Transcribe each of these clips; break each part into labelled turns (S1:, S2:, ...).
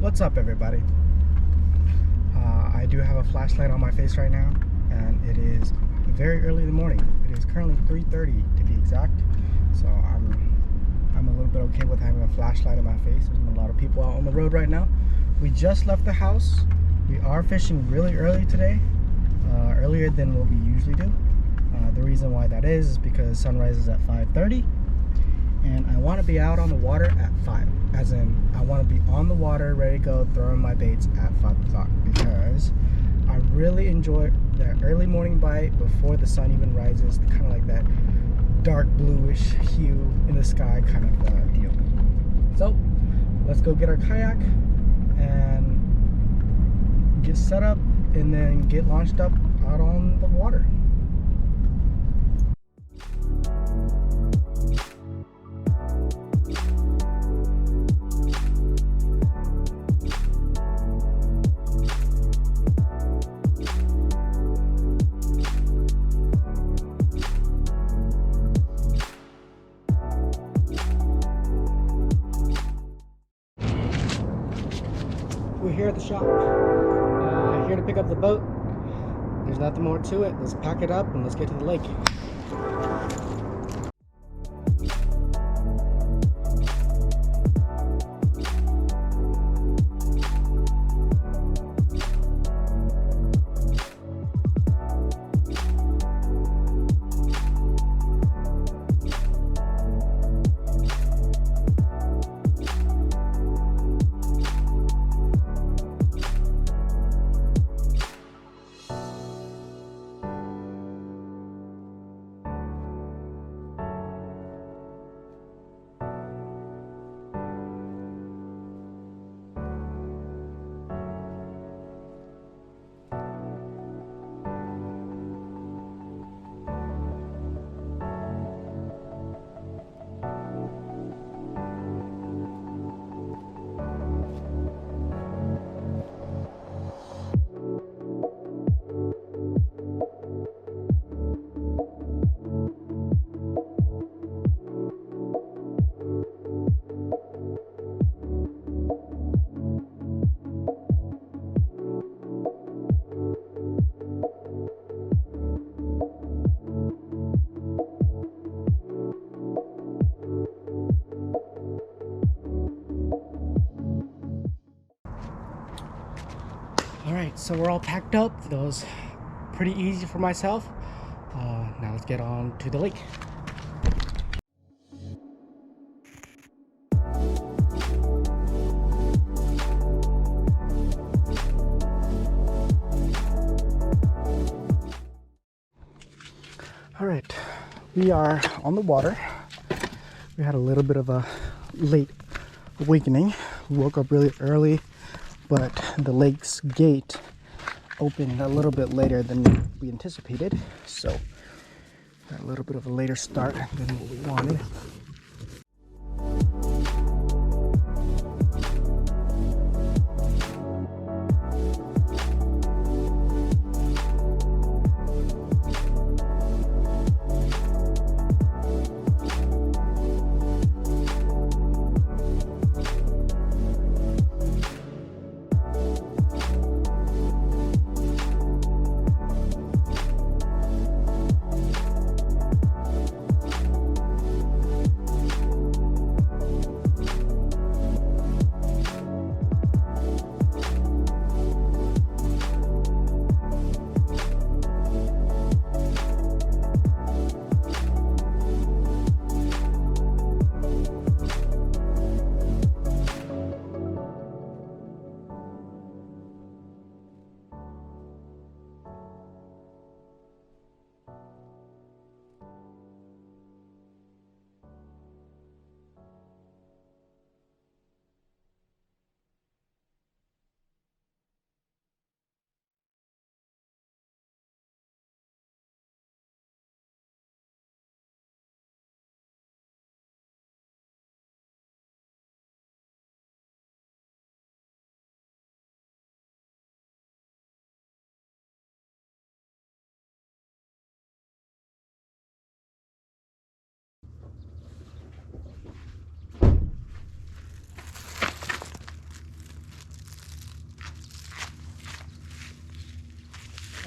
S1: What's up, everybody? I do have a flashlight on my face right now, and it is very early in the morning. It is currently 3:30 to be exact, so I'm a little bit okay with having a flashlight on my face. There's a lot of people out on the road right now. We just left the house. We are fishing really early today, earlier than what we usually do. The reason why that is because sunrise is at 5:30, and I want to be out on the water at 5. As in, I want to be on the water, ready to go, throwing my baits at 5 o'clock, because I really enjoy that early morning bite before the sun even rises, kind of like that dark bluish hue in the sky kind of deal. So let's go get our kayak and get set up, and then get launched up out on the water. We're here at the shop, here to pick up the boat. There's nothing more to it. Let's pack it up and let's get to the lake. Alright, so we're all packed up. That was pretty easy for myself. Now let's get on to the lake. Alright, we are on the water. We had a little bit of a late awakening. We woke up really early, but the lake's gate opened a little bit later than we anticipated, so got a little bit of a later start than what we wanted.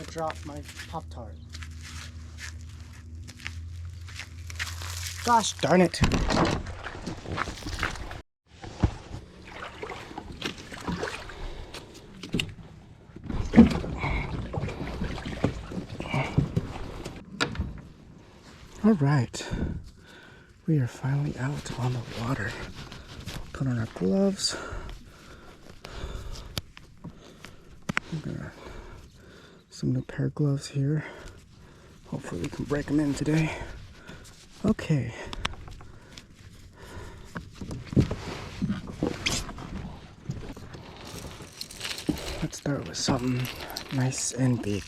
S1: I dropped my Pop-Tart. Gosh darn it. All right, we are finally out on the water. Put on our gloves. We got some new pair of gloves here. Hopefully we can break them in today. Okay. Let's start with something nice and big.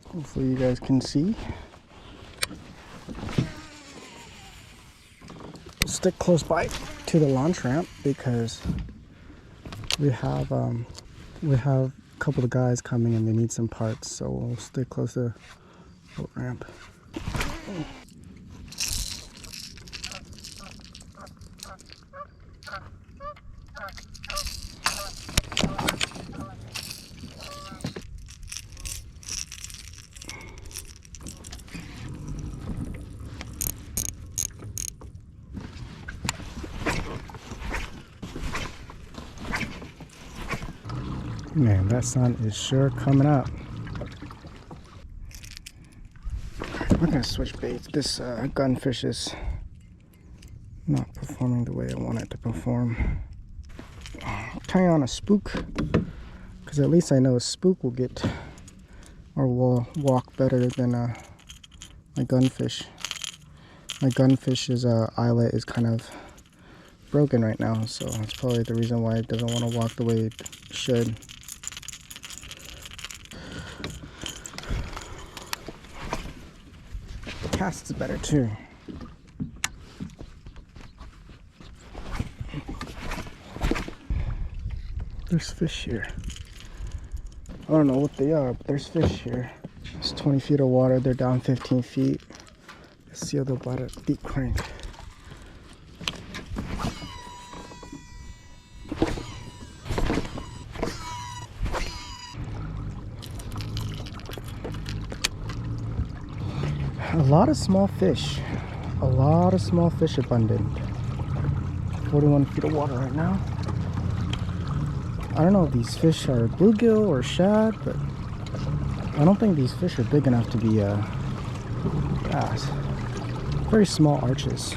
S1: Hopefully you guys can see. Stick close by to the launch ramp because we have a couple of guys coming and they need some parts, so we'll stay close to the boat ramp. Man, that sun is sure coming up. We're gonna switch baits. This gunfish is not performing the way I want it to perform. Tie on a spook, because at least I know a spook will get or will walk better than my gunfish. My gunfish's eyelet is kind of broken right now, so that's probably the reason why it doesn't want to walk the way it should. Casts better too. There's fish here. I don't know what they are, but there's fish here. It's 20 feet of water. They're down 15 feet. Let's see how they'll bite a deep crank. A lot of small fish. A lot of small fish abundant. 41 feet of water right now. I don't know if these fish are bluegill or shad, but I don't think these fish are big enough to be bass. Very small arches.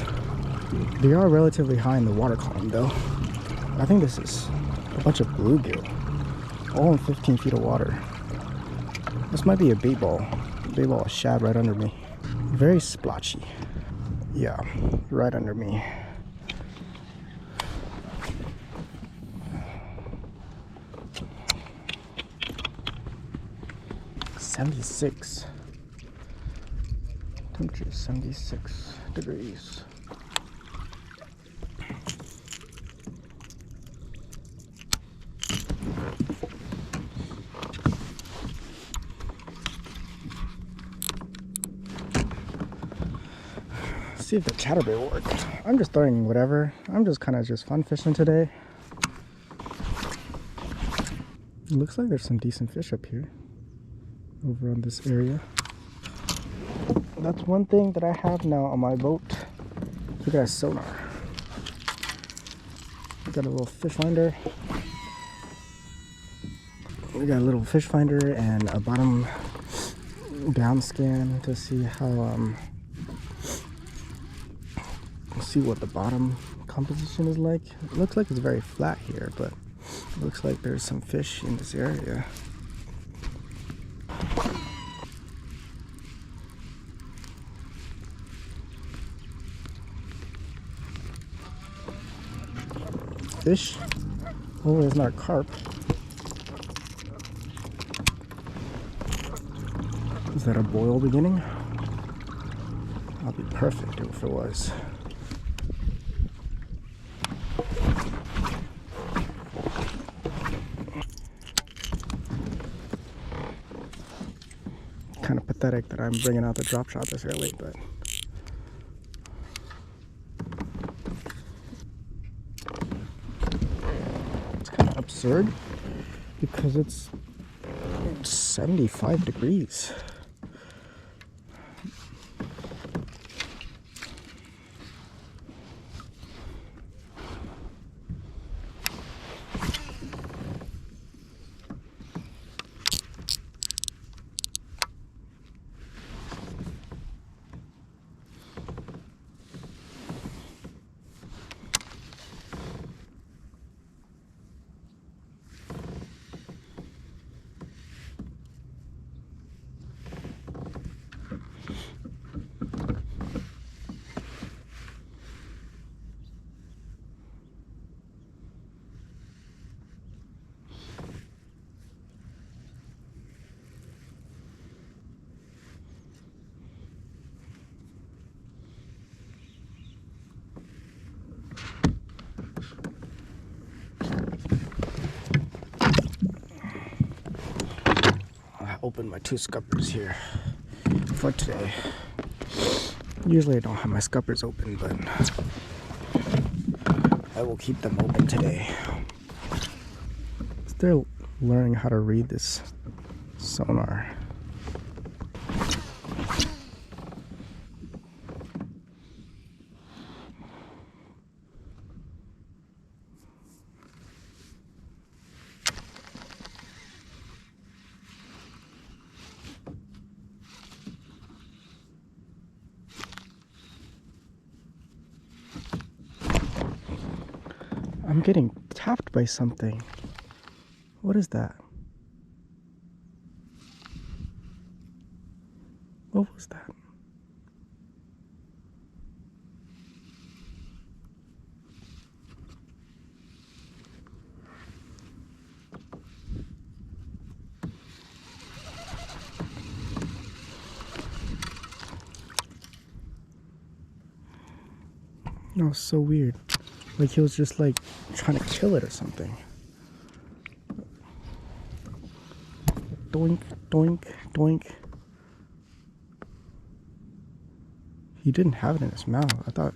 S1: They are relatively high in the water column though. I think this is a bunch of bluegill. All in 15 feet of water. This might be a bait ball. Bait ball is shad right under me. Very splotchy. Yeah, right under me. .76. Temperature is 76 degrees. See if the chatterbait worked. I'm just throwing whatever. I'm just kind of just fun fishing today. It looks like there's some decent fish up here. Over on this area. That's one thing that I have now on my boat. Look at that sonar. Got a little fish finder. We got a little fish finder and a bottom down scan to see how see what the bottom composition is like. It looks like it's very flat here, but it looks like there's some fish in this area. Fish. Oh, it's not a carp. Is that a boil beginning? That'd be perfect if it was. Kind of pathetic that I'm bringing out the drop shot this early, but it's kind of absurd. because it's 75 degrees. Open my 2 scuppers here for today. Usually I don't have my scuppers open, but I will keep them open today. Still learning how to read this sonar. I'm getting tapped by something. What is that? What was that? No, it's so weird. Like he was just like trying to kill it or something. Doink, doink, doink. He didn't have it in his mouth. I thought.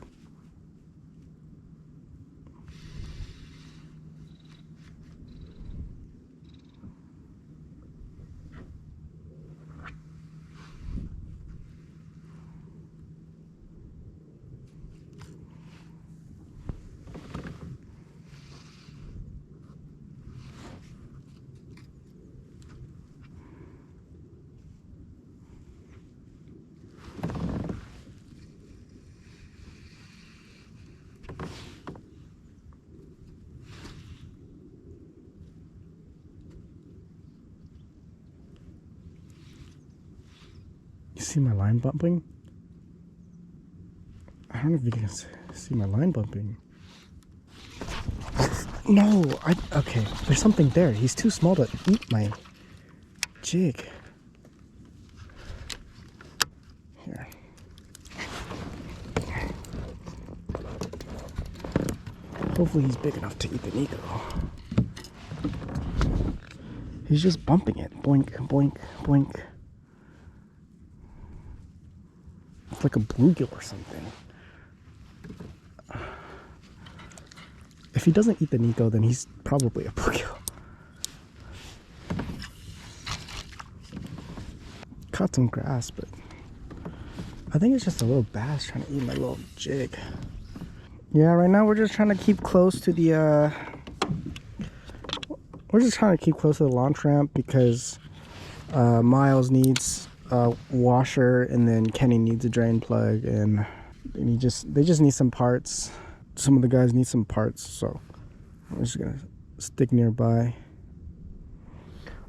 S1: You see my line bumping? I don't know if you can see my line bumping. No, okay, there's something there. He's too small to eat my jig. Here. Hopefully he's big enough to eat the Nico. He's just bumping it. Boink, boink, boink. It's like a bluegill or something. If he doesn't eat the Nico, then he's probably a bluegill. Caught some grass, but I think it's just a little bass trying to eat my little jig. Yeah, right now we're just trying to keep close to the launch ramp because Miles needs a washer and then Kenny needs a drain plug, and they just need some parts. Some of the guys need some parts, so I'm just gonna stick nearby.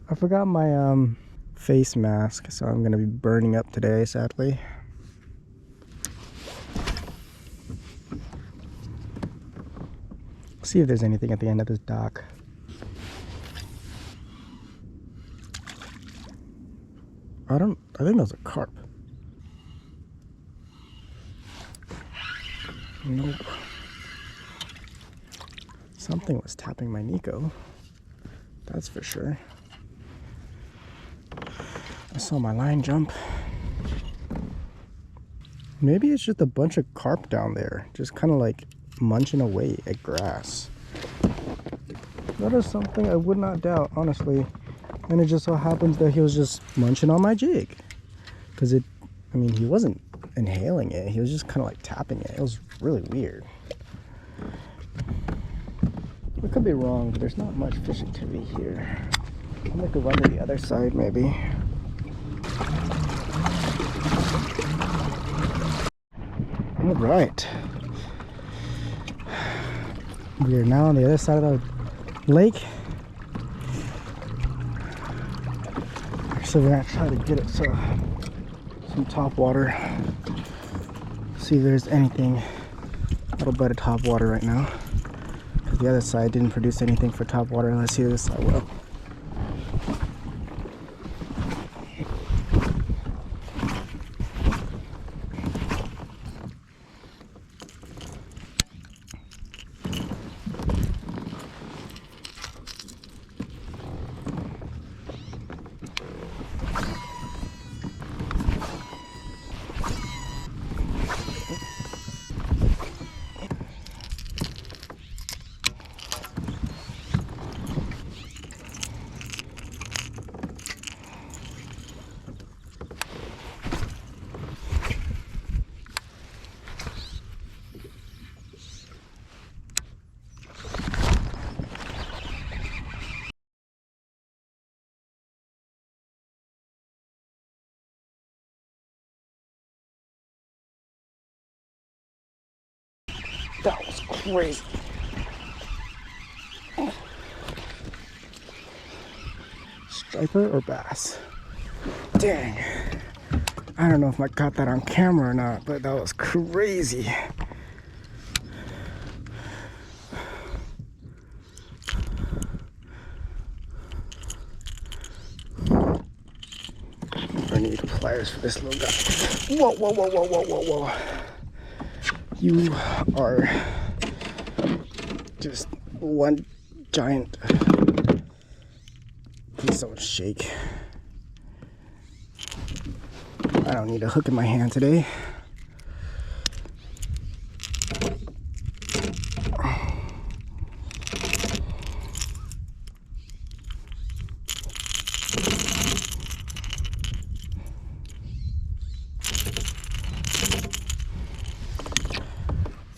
S1: I forgot my face mask, so I'm gonna be burning up today, sadly. See if there's anything at the end of this dock. I think that was a carp. Nope. Something was tapping my Nico. That's for sure. I saw my line jump. Maybe it's just a bunch of carp down there, just kind of like munching away at grass. That is something I would not doubt, honestly. And it just so happens that he was just munching on my jig. Because I mean, he wasn't inhaling it. He was just kind of like tapping it. It was really weird. I could be wrong, but there's not much fish activity here. I'll make a run to the other side, maybe. All right. We are now on the other side of the lake. So we're gonna try to get it to some top water. See if there's anything a little bit of top water right now. Because the other side didn't produce anything for top water. Let's see if this side will. That was crazy. Striper or bass? Dang. I don't know if I got that on camera or not, but that was crazy. I need pliers for this little guy. Whoa, whoa, whoa, whoa, whoa, whoa, whoa. You are just one giant piece of shake. I don't need a hook in my hand today.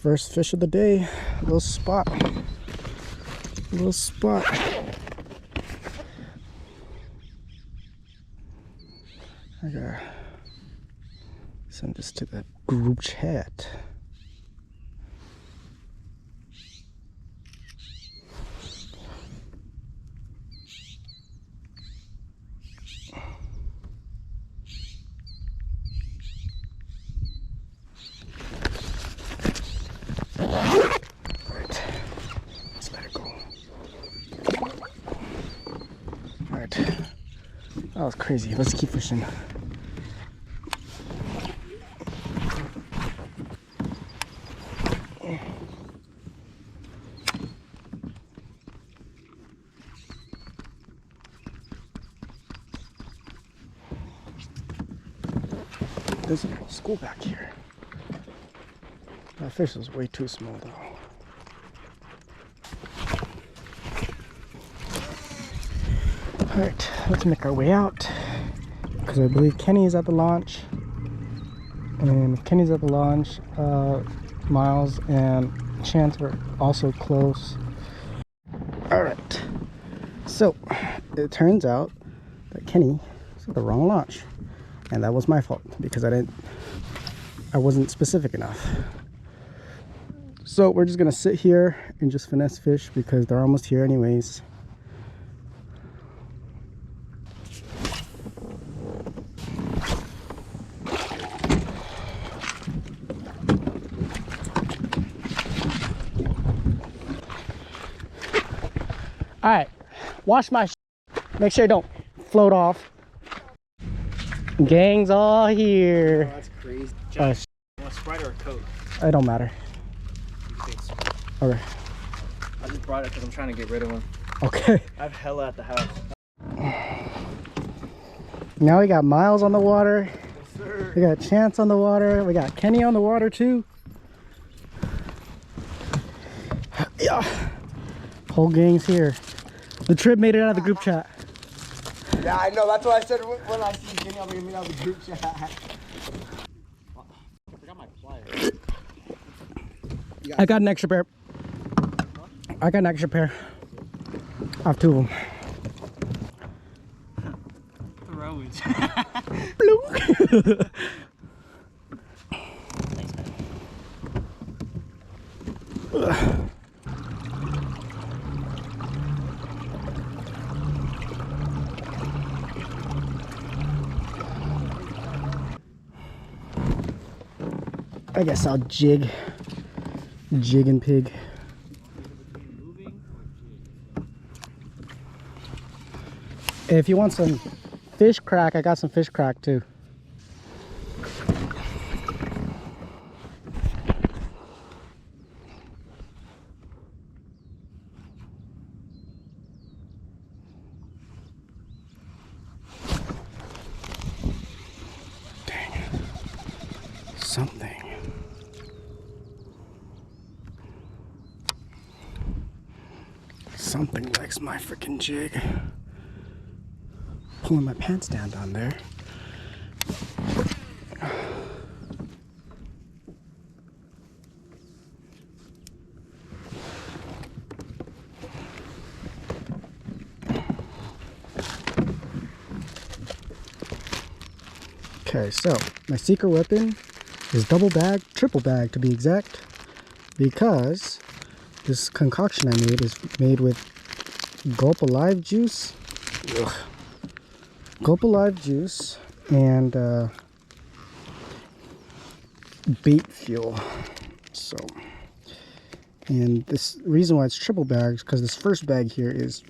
S1: First fish of the day, little spot. Little spot. I gotta send this to the group chat. That was crazy. Let's keep fishing. There's a little school back here. That fish was way too small though. Alright, let's make our way out, because I believe Kenny is at the launch, and if Kenny's at the launch, Miles and Chance are also close. Alright, so it turns out that Kenny was at the wrong launch, and that was my fault because I wasn't specific enough. So we're just gonna sit here and just finesse fish because they're almost here anyways. All right, wash my make sure it don't float off. Gang's all here.
S2: Oh, that's crazy. John, you want Sprite or a Coke?
S1: It don't matter. Okay.
S2: I just brought it because I'm trying to get rid of them.
S1: Okay.
S2: I have hella at the house.
S1: Now we got Miles on the water.
S2: Yes, sir.
S1: We got Chance on the water. We got Kenny on the water too. Yeah. Whole gang's here. The trip made it out of the group chat.
S3: Yeah, I know. That's what I said when I see Jenny. I'm gonna meet out the group chat. I forgot my pliers.
S1: I got an extra pair. I got an extra pair. I have 2 of them.
S2: Throwage.
S1: Bloop. I guess I'll jig and pig. If you want some fish crack, I got some fish crack too. Dang. Something. Something likes my freaking jig. Pulling my pants down there. Okay, so my secret weapon is double bag, triple bag to be exact, because this concoction I made is made with Gulp Alive juice. Ugh. Gulp Alive juice and bait fuel. So, and this reason why it's triple bags because this first bag here is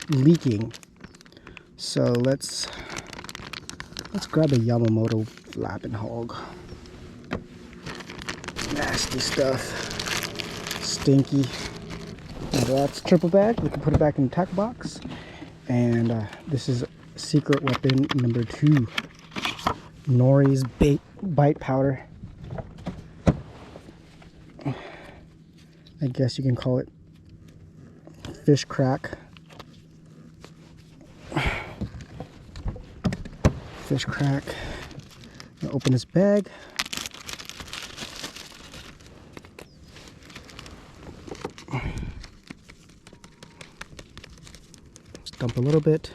S1: leaking. So let's grab a Yamamoto flapping hog. Nasty stuff, stinky. And that's triple bag. We can put it back in the tack box. And this is secret weapon number 2, Nori's bite powder. I guess you can call it fish crack. Fish crack. I'll open this bag. Just dump a little bit.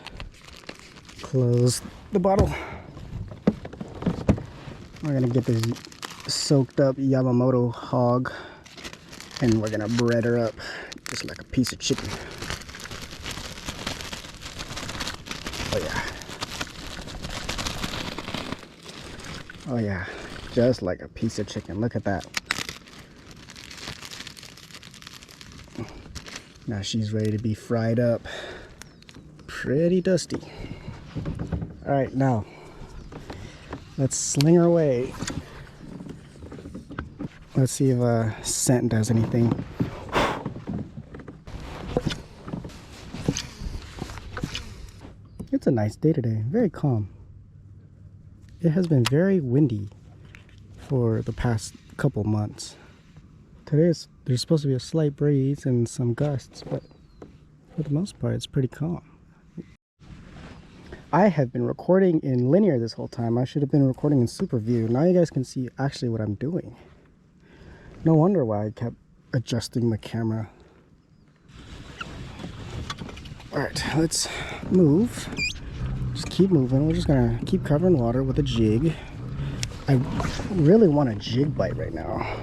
S1: Close the bottle. We're gonna get this soaked up Yamamoto hog and we're gonna bread her up just like a piece of chicken. Oh yeah. Oh yeah, just like a piece of chicken. Look at that. Now she's ready to be fried up. Pretty dusty. All right, now let's sling her away. Let's see if scent does anything. It's a nice day today, very calm. It has been very windy for the past couple months. There's supposed to be a slight breeze and some gusts, but for the most part, it's pretty calm. I have been recording in linear this whole time. I should have been recording in super view. Now you guys can see actually what I'm doing. No wonder why I kept adjusting my camera. All right, let's move. Just keep moving. We're just gonna keep covering water with a jig. I really want a jig bite right now.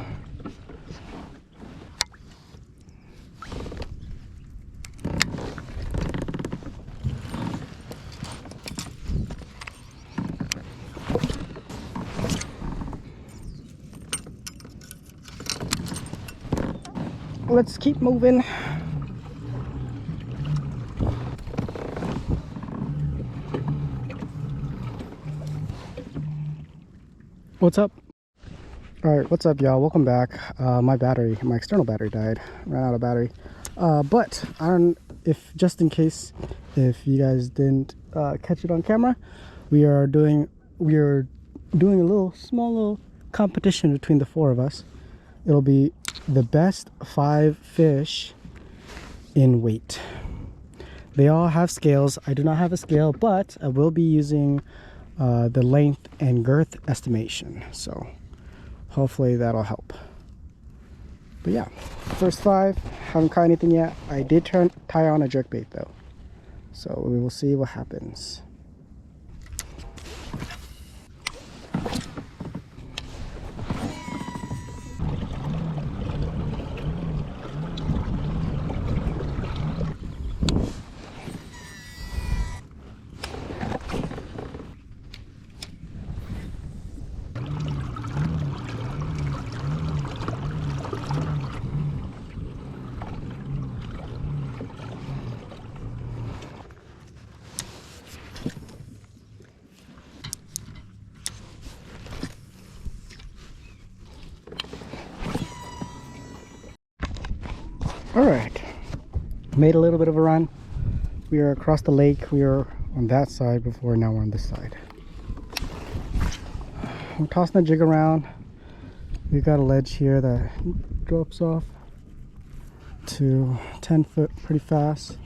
S1: Let's keep moving. What's up? All right, what's up, y'all? Welcome back. My external battery died. Ran out of battery. But I don't. If just in case, if you guys didn't catch it on camera, we are doing a small little competition between the 4 of us. It'll be the best 5 fish in weight. They all have scales. I do not have a scale, but I will be using the length and girth estimation. So hopefully that'll help. But yeah, first 5, haven't caught anything yet. I did tie on a jerkbait though. So we will see what happens. All right, made a little bit of a run. We are across the lake. We are on that side before, now we're on this side. I'm tossing the jig around. We've got a ledge here that drops off to 10 foot pretty fast.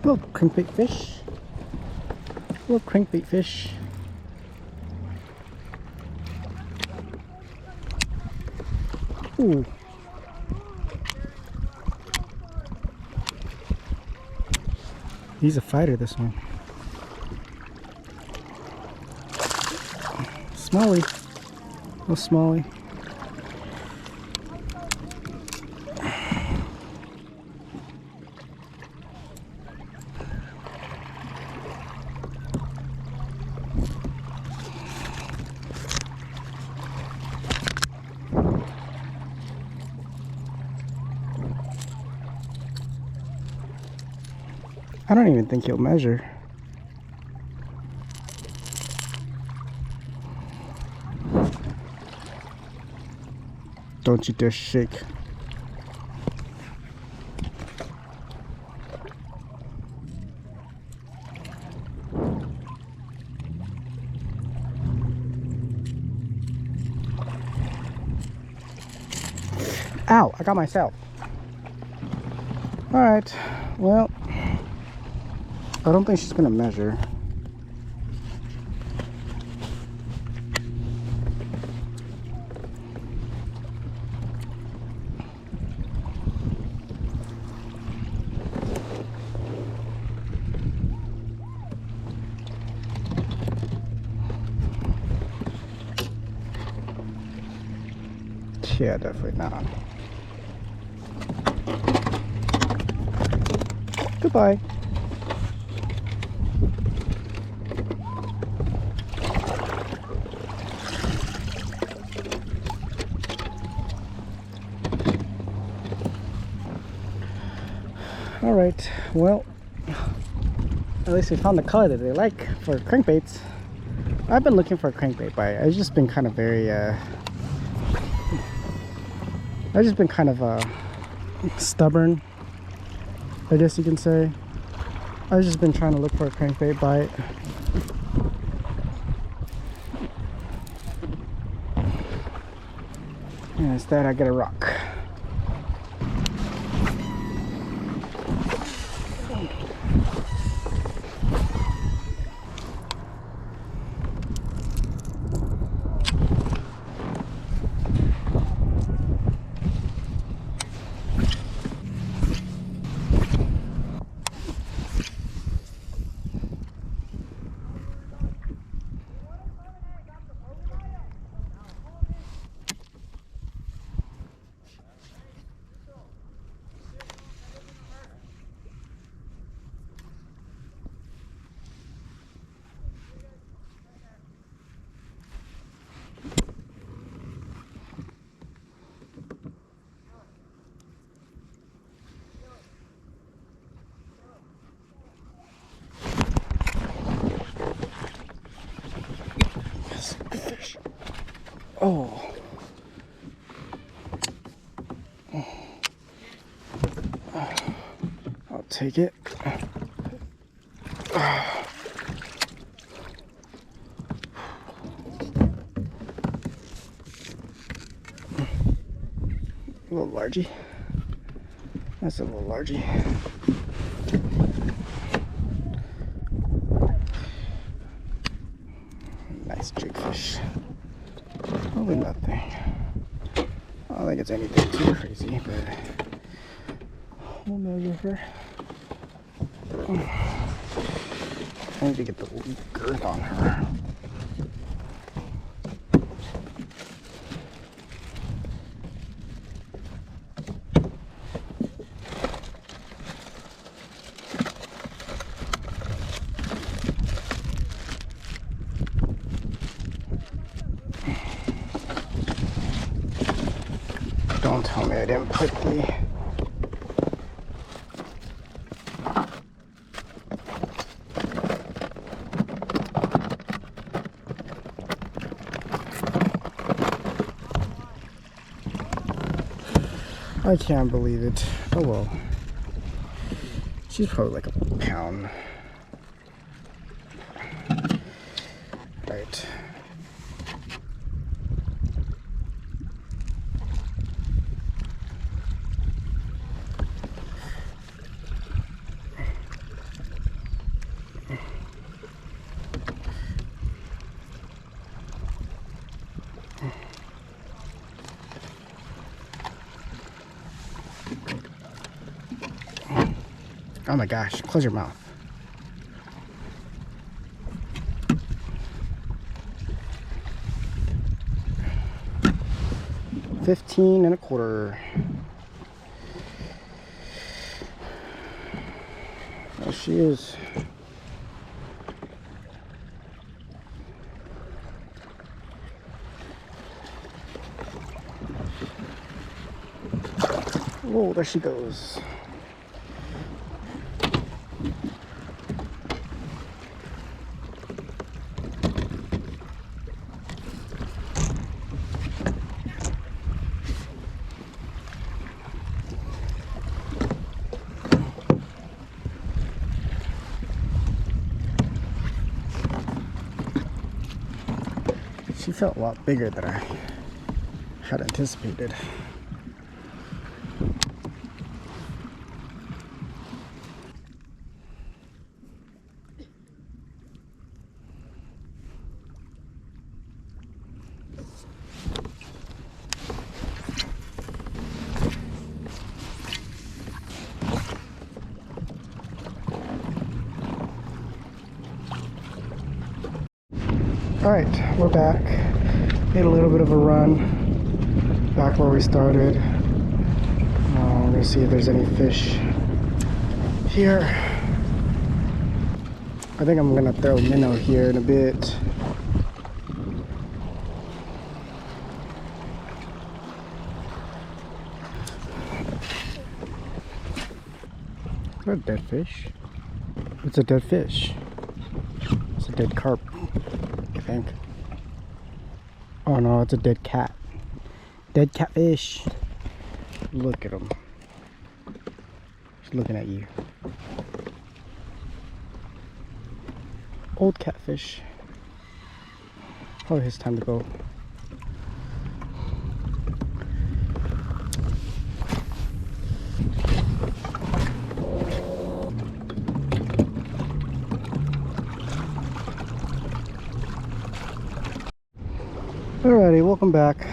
S1: Little crankbait fish. Little crankbait fish. Ooh. He's a fighter, this one. Smallie. Little smallie. I don't even think he'll measure. Don't you dare shake. Ow, I got myself. All right, well, I don't think she's gonna measure. Yeah, definitely not. Goodbye. All right, well, at least we found the color that they like for crankbaits. I've been looking for a crankbait bite. I've just been kind of stubborn, I guess you can say. I've just been trying to look for a crankbait bite. And instead I get a rock. fish. Oh. I'll take it. A little largy. That's a little largy. Nice jig fish. Probably nothing. I don't think it's anything too crazy, but we'll measure her. I need to get the girth on her. Don't tell me I didn't put the I can't believe it. Oh well. She's probably like a pound. Right. Oh my gosh, close your mouth. $15.25. There she is. Oh, there she goes. She felt a lot bigger than I had anticipated. Alright, we're back. Made a little bit of a run back where we started. We're gonna see if there's any fish here. I think I'm gonna throw a minnow here in a bit. Is that a dead fish? It's a dead fish. It's a dead carp, I think. Oh no, it's a dead cat. Dead catfish. Look at him. He's looking at you. Old catfish. Probably his time to go. Alrighty, welcome back.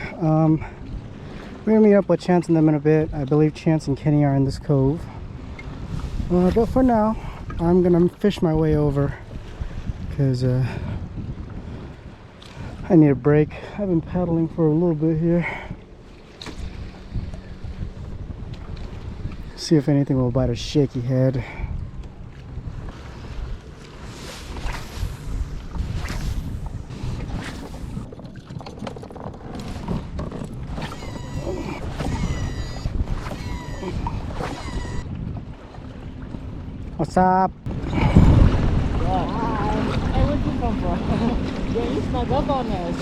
S1: We're gonna meet up with Chance and them in a bit. I believe Chance and Kenny are in this cove. But for now, I'm gonna fish my way over because I need a break. I've been paddling for a little bit here. See if anything will bite a shaky head. What's up?
S2: Hey, where'd you come from? Yeah, you snuck up on us.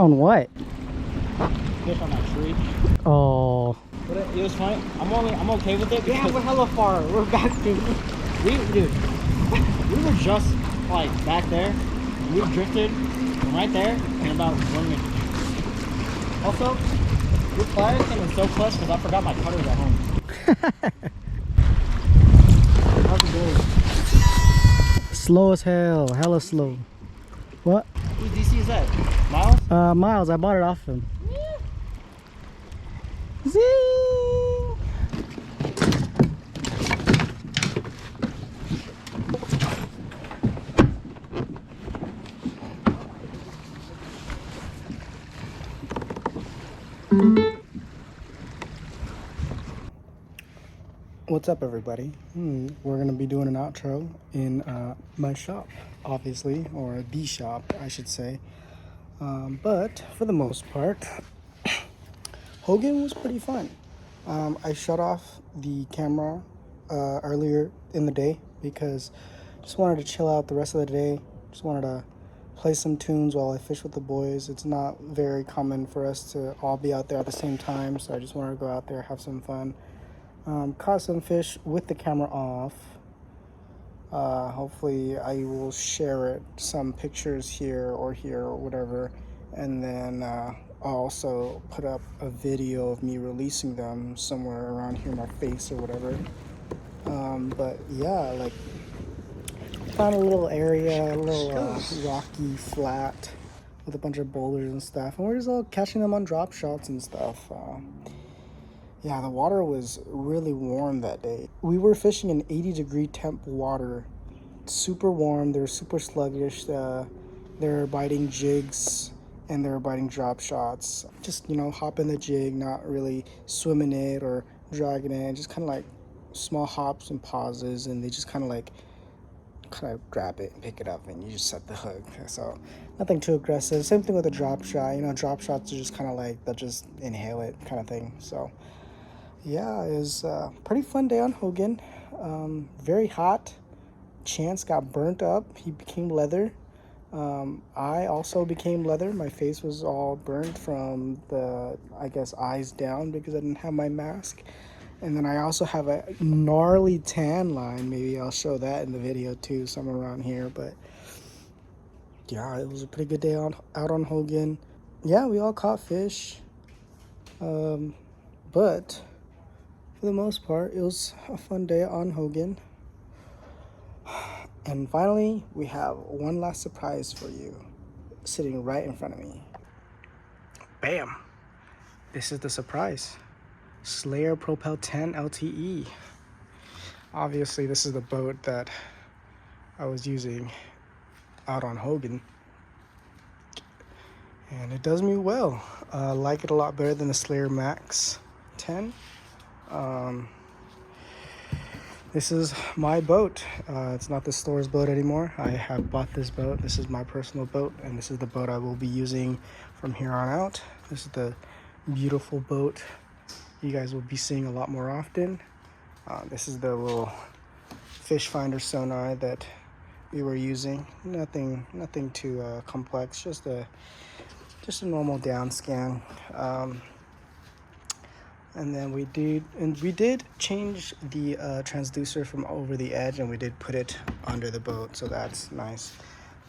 S1: On what?
S2: Fish on that tree.
S1: Oh.
S2: But it was funny. I'm okay with it.
S3: Yeah, we're hella far. We're back to.
S2: Dude, we were just like back there. We drifted from right there in about 1 minute. Also, your pliers came in so clutch because I forgot my cutters at home. How's it going?
S1: Slow as hell. Hella slow. What?
S2: Whose DC is that? Miles?
S1: Miles. I bought it off him. Zing! What's up, everybody? We're gonna be doing an outro in my shop, obviously, or the shop, I should say. But for the most part, Hogan was pretty fun. I shut off the camera earlier in the day because I just wanted to chill out the rest of the day. Just wanted to play some tunes while I fish with the boys. It's not very common for us to all be out there at the same time, so I just wanted to go out there, have some fun. Caught some fish with the camera off. Hopefully I will share some pictures here or whatever, and then I'll also put up a video of me releasing them somewhere around here, my face or whatever. But yeah, like, found a little area, a little rocky flat with a bunch of boulders and stuff, and we're just all catching them on drop shots and stuff. Yeah, the water was really warm that day. We were fishing in 80-degree temp water, super warm. They were super sluggish. They were biting jigs and they were biting drop shots. Just, you know, hop in the jig, not really swimming it or dragging it, just kind of like small hops and pauses, and they just kind of grab it and pick it up, and you just set the hook. So nothing too aggressive. Same thing with a drop shot. You know, drop shots are just kind of like, they'll just inhale it kind of thing. So yeah, it was a pretty fun day on Hogan. Very hot. Chance got burnt up. He became leather. I also became leather. My face was all burnt from the, I guess, eyes down because I didn't have my mask. And then I also have a gnarly tan line. Maybe I'll show that in the video too, somewhere around here. But yeah, it was a pretty good day out on Hogan. Yeah, we all caught fish. But for the most part, it was a fun day on Hogan. And finally, we have one last surprise for you, sitting right in front of me. Bam! This is the surprise. Slayer Propel 10 LTE. Obviously, this is the boat that I was using out on Hogan. And it does me well. I like it a lot better than the Slayer Max 10. This is my boat. It's not the store's boat anymore. I have bought this boat. This is my personal boat, and this is the boat I will be using from here on out. This is the beautiful boat you guys will be seeing a lot more often. This is the little fish finder sonar that we were using. Nothing too complex. Just a normal down scan. And then we did change the transducer from over the edge, and we did put it under the boat, so that's nice.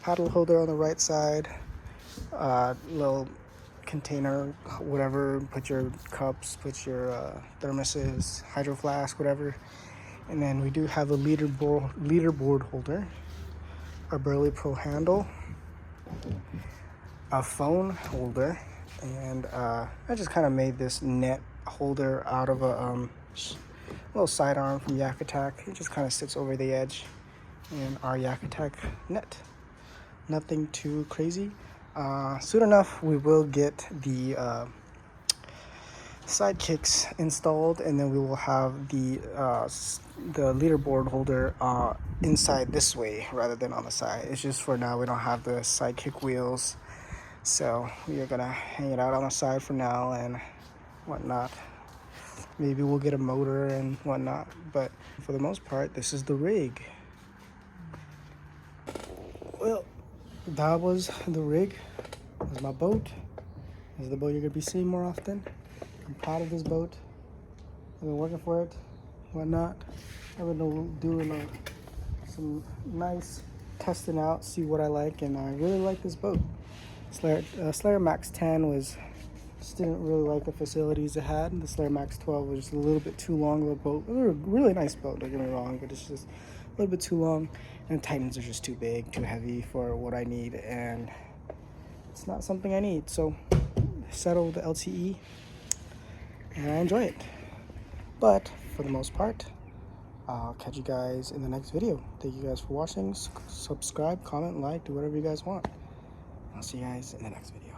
S1: Paddle holder on the right side, little container, whatever, put your cups, put your thermoses, hydro flask, whatever. And then we do have a leaderboard holder, a Burley Pro handle, a phone holder, and I just kind of made this net holder out of a little sidearm from Yak Attack. It just kind of sits over the edge in our Yak Attack net. Nothing too crazy. Soon enough, we will get the sidekicks installed, and then we will have the leaderboard holder inside this way rather than on the side. It's just for now we don't have the sidekick wheels, so we are gonna hang it out on the side for now and whatnot. Maybe we'll get a motor and whatnot, but for the most part, this is the rig. Well, that was the rig. That was my boat. This is the boat you're gonna be seeing more often. I'm proud of this boat. I've been working for it, whatnot. I've been doing some nice testing out, see what I like, and I really like this boat. Slayer Max 10 just didn't really like the facilities it had. The Slayer Max 12 was just a little bit too long of a boat. It was a really nice boat, don't get me wrong, but it's just a little bit too long. And Titans are just too big, too heavy for what I need, and it's not something I need. So I settled with the LTE, and I enjoy it. But for the most part, I'll catch you guys in the next video. Thank you guys for watching. Subscribe, comment, like, do whatever you guys want. I'll see you guys in the next video.